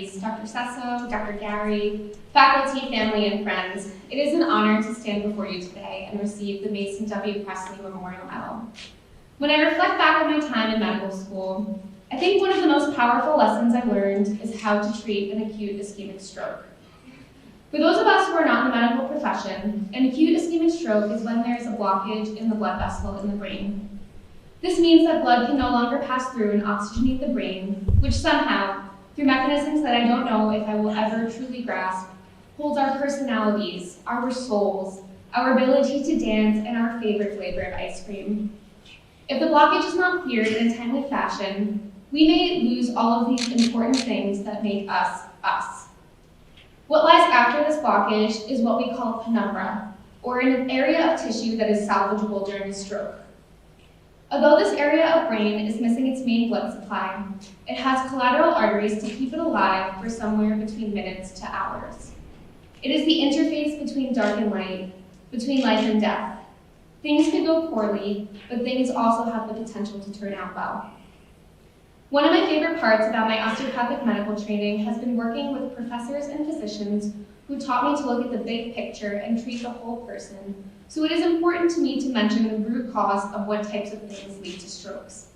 trustees, Dr. Sesso, Dr. Gary, faculty, family, and friends, it is an honor to stand before you today and receive the Mason W. Presley Memorial Medal. When I reflect back on my time in medical school, I think one of the most powerful lessons I've learned is how to treat an acute ischemic stroke. For those of us who are not in the medical profession, an acute ischemic stroke is when there is a blockage in the blood vessel in the brain. This means that blood can no longer pass through and oxygenate the brain, which somehow, through mechanisms that I don't know if I will ever truly grasp, holds our personalities, our souls, our ability to dance, and our favorite flavor of ice cream. If the blockage is not cleared in a timely fashion, we may lose all of these important things that make us, us. What lies after this blockage is what we call a penumbra, or an area of tissue that is salvageable during a stroke. Although this area of brain is missing its main blood supply, it has collateral arteries to keep it alive for somewhere between minutes to hours. It is the interface between dark and light, between life and death. Things could go poorly, but things also have the potential to turn out well. One of my favorite parts about my osteopathic medical training has been working with professors and physicians who taught me to look at the big picture and treat the whole person. So it is important to me to mention the root cause of what types of things lead to strokes.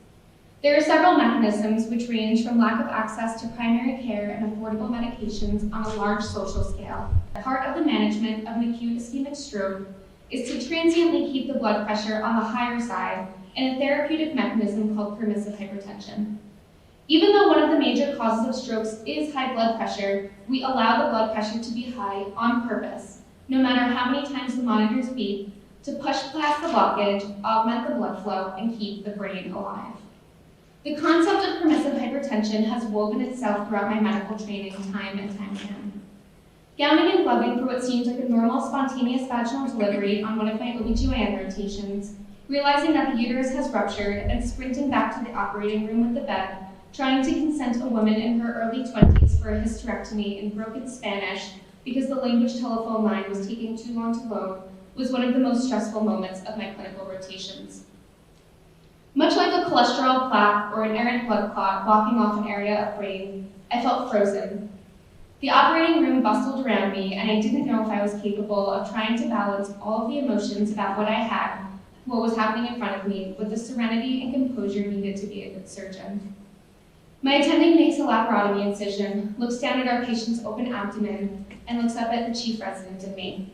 There are several mechanisms which range from lack of access to primary care and affordable medications on a large social scale. Part of the management of an acute ischemic stroke is to transiently keep the blood pressure on the higher side in a therapeutic mechanism called permissive hypertension. Even though one of the major causes of strokes is high blood pressure, we allow the blood pressure to be high on purpose, no matter how many times the monitors beep, to push past the blockage, augment the blood flow, and keep the brain alive. The concept of permissive hypertension has woven itself throughout my medical training time and time again. Gowning and gloving for what seems like a normal spontaneous vaginal delivery on one of my OB/GYN rotations, realizing that the uterus has ruptured and sprinting back to the operating room with the bed, trying to consent a woman in her early 20s for a hysterectomy in broken Spanish because the language telephone line was taking too long to load, was one of the most stressful moments of my clinical rotations. Much like a cholesterol plaque or an errant blood clot blocking off an area of brain, I felt frozen. The operating room bustled around me, and I didn't know if I was capable of trying to balance all of the emotions about what was happening in front of me, with the serenity and composure needed to be a good surgeon. My attending makes a laparotomy incision, looks down at our patient's open abdomen, and looks up at the chief resident and me.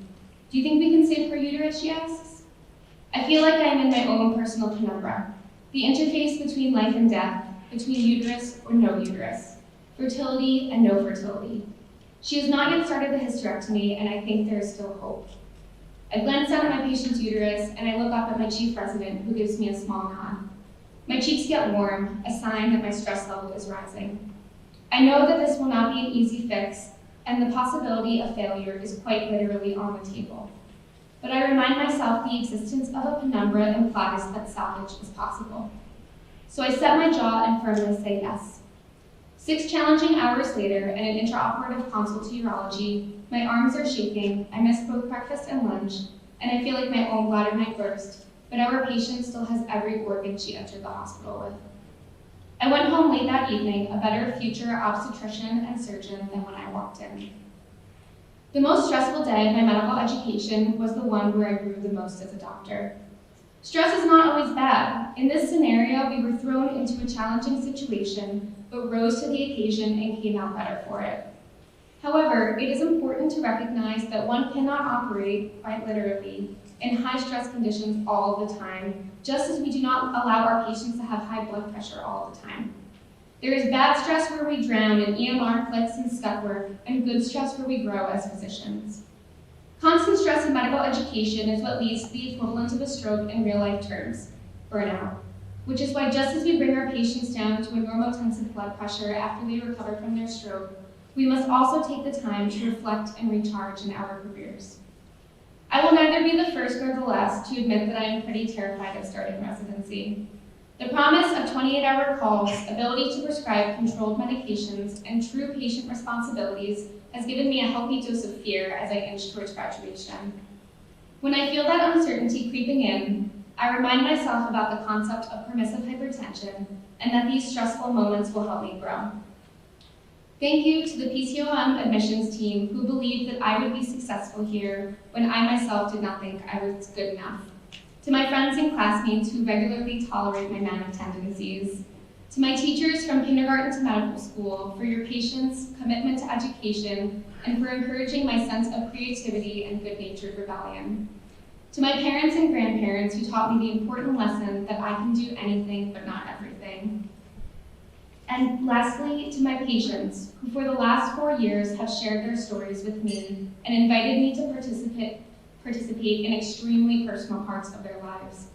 "Do you think we can save her uterus?" she asks. I feel like I am in my own personal penumbra, the interface between life and death, between uterus or no uterus, fertility and no fertility. She has not yet started the hysterectomy, and I think there is still hope. I glance down at my patient's uterus, and I look up at my chief resident, who gives me a small nod. My cheeks get warm, a sign that my stress level is rising. I know that this will not be an easy fix, and the possibility of failure is quite literally on the table. But I remind myself the existence of a penumbra implies that salvage is possible. So I set my jaw and firmly say yes. 6 challenging hours later, and an intraoperative consult to urology, my arms are shaking, I missed both breakfast and lunch, and I feel like my own bladder might burst, but our patient still has every organ she entered the hospital with. I went home late that evening, a better future obstetrician and surgeon than when I walked in. The most stressful day of my medical education was the one where I grew the most as a doctor. Stress is not always bad. In this scenario, we were thrown into a challenging situation, but rose to the occasion and came out better for it. However, it is important to recognize that one cannot operate, quite literally, in high-stress conditions all the time, just as we do not allow our patients to have high blood pressure all the time. There is bad stress where we drown in EMR clicks and scut work, and good stress where we grow as physicians. Constant stress in medical education is what leads to the equivalent of a stroke in real-life terms, burnout, which is why just as we bring our patients down to a normotensive blood pressure after they recover from their stroke, we must also take the time to reflect and recharge in our careers. I will neither be the first nor the last to admit that I am pretty terrified of starting residency. The promise of 28-hour calls, ability to prescribe controlled medications, and true patient responsibilities has given me a healthy dose of fear as I inch towards graduation. When I feel that uncertainty creeping in, I remind myself about the concept of permissive hypertension and that these stressful moments will help me grow. Thank you to the PCOM admissions team who believed that I would be successful here when I myself did not think I was good enough. To my friends and classmates who regularly tolerate my manic tendencies. To my teachers from kindergarten to medical school for your patience, commitment to education, and for encouraging my sense of creativity and good-natured rebellion. To my parents and grandparents who taught me the important lesson that I can do anything but not everything. And lastly, to my patients who for the last 4 years have shared their stories with me and invited me to participate in extremely personal parts of their lives.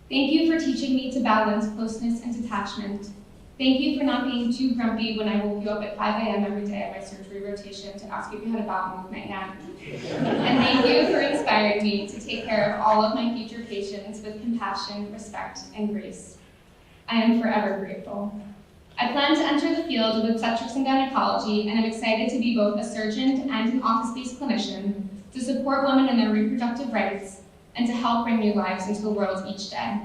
Thank you for teaching me to balance closeness and detachment. Thank you for not being too grumpy when I woke you up at 5 a.m. every day at my surgery rotation to ask if you had a bowel movement yet. And thank you for inspiring me to take care of all of my future patients with compassion, respect, and grace. I am forever grateful. I plan to enter the field of obstetrics and gynecology, and I'm excited to be both a surgeon and an office-based clinician to support women in their reproductive rights and to help bring new lives into the world each day.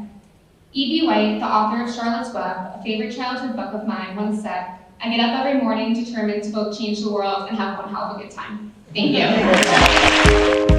E.B. White, the author of Charlotte's Web, a favorite childhood book of mine, once said, "I get up every morning determined to both change the world and have one hell of a good time." Thank you.